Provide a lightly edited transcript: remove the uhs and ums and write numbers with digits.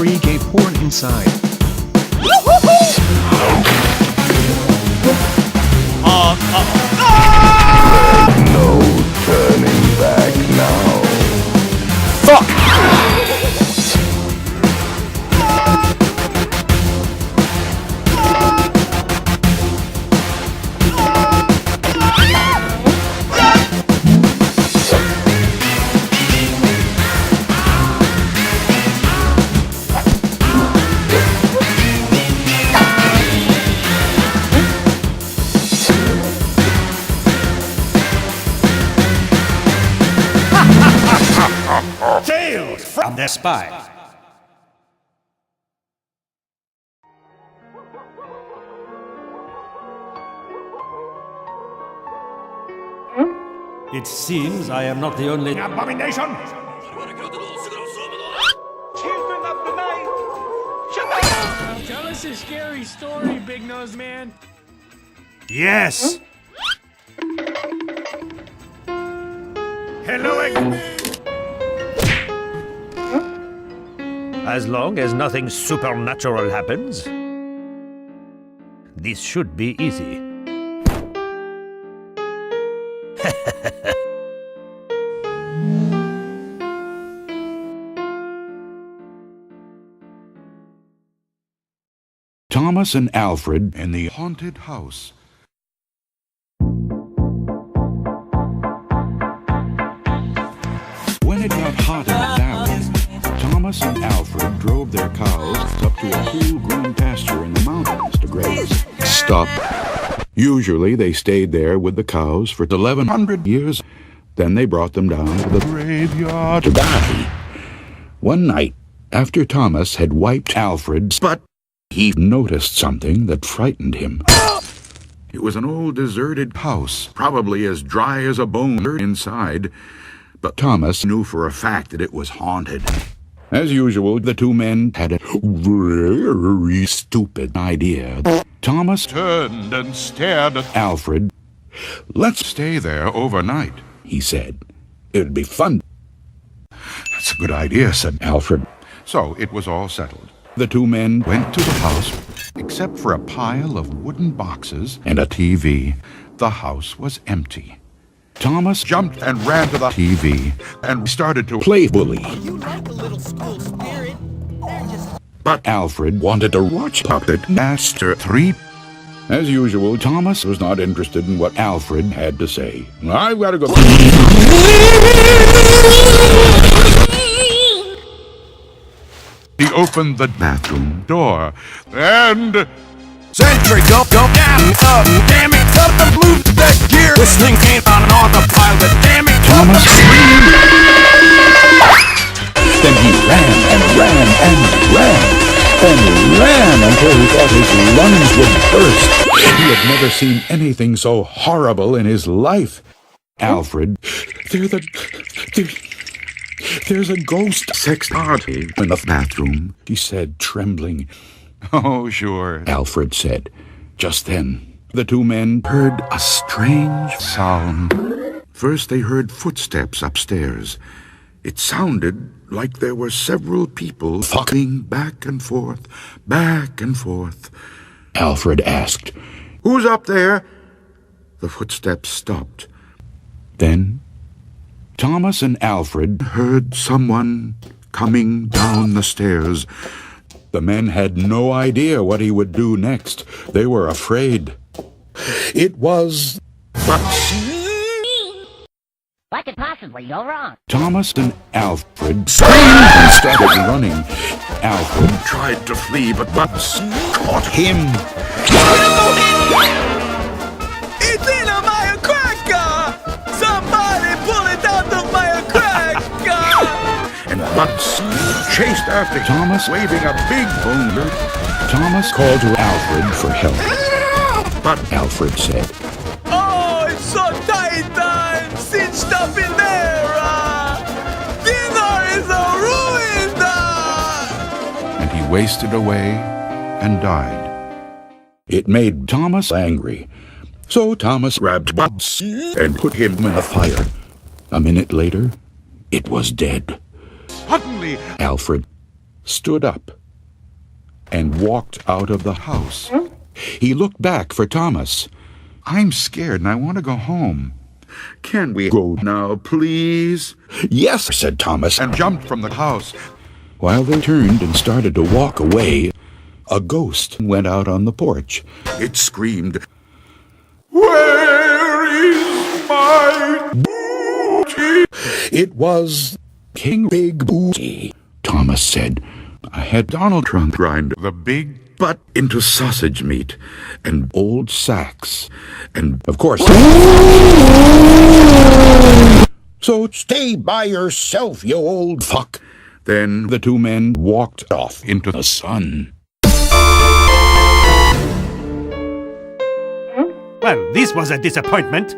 free gay porn inside. No turning back now. Fuck! Tales from the spy. It seems I am not the only abomination. Tell us a scary story, big nose man. Yes. Hello, as long as nothing supernatural happens, this should be easy. Thomas and Alfred in the haunted house. When it got hot in the valley, Thomas and Alfred drove their cows up to a cool green pasture in the mountains to graze. Stop. Usually they stayed there with the cows for 1,100 years. Then they brought them down to the graveyard to die. One night, after Thomas had wiped Alfred's butt, he noticed something that frightened him. It was an old deserted house, probably as dry as a bone inside, but Thomas knew for a fact that it was haunted. As usual, the two men had a very stupid idea. Thomas turned and stared at Alfred. "Let's stay there overnight," he said. "It'd be fun." "That's a good idea," said Alfred. So it was all settled. The two men went to the house. Except for a pile of wooden boxes and a TV, the house was empty. Thomas jumped and ran to the TV and started to play bully. You like a little school spirit. They're just... But Alfred wanted to watch Puppet Master 3. As usual, Thomas was not interested in what Alfred had to say. "I've got to go." He opened the bathroom door and... Sentry, go down, damn it, tell them move that gear. This thing ain't on the pile, but damn it, Thomas screamed. Then he ran and ran and ran and ran until he thought his lungs would burst. He had never seen anything so horrible in his life. "Alfred, there's a ghost sex party in the bathroom," he said, trembling. "Oh, sure," Alfred said. Just then, the two men heard a strange sound. First, they heard footsteps upstairs. It sounded like there were several people fucking back and forth, back and forth. Alfred asked, "Who's up there?" The footsteps stopped. Then, Thomas and Alfred heard someone coming down the stairs. The men had no idea what he would do next. They were afraid. It was... What could possibly go wrong? Thomas and Alfred screamed and started running. Alfred tried to flee, but Butts caught him. it's in a Maya cracker! Somebody pull it out of Maya cracker! And Butts chased after Thomas, waving a big boulder. Thomas called to Alfred for help. But Alfred said, Oh, it's so tight and cinched up in there! Dinner is a ruin! and he wasted away and died. It made Thomas angry. So Thomas grabbed Butts and put him in a fire. A minute later, it was dead. Suddenly, Alfred stood up and walked out of the house. He looked back for Thomas. "I'm scared and I want to go home. Can we go now, please?" "Yes," said Thomas, and jumped from the house. While they turned and started to walk away, a ghost went out on the porch. It screamed, "Where is my booty?" It was King Big Booty. Thomas said, "I had Donald Trump grind the big butt into sausage meat and old sacks, and of course, so stay by yourself, you old fuck." Then the two men walked off into the sun. Well, this was a disappointment.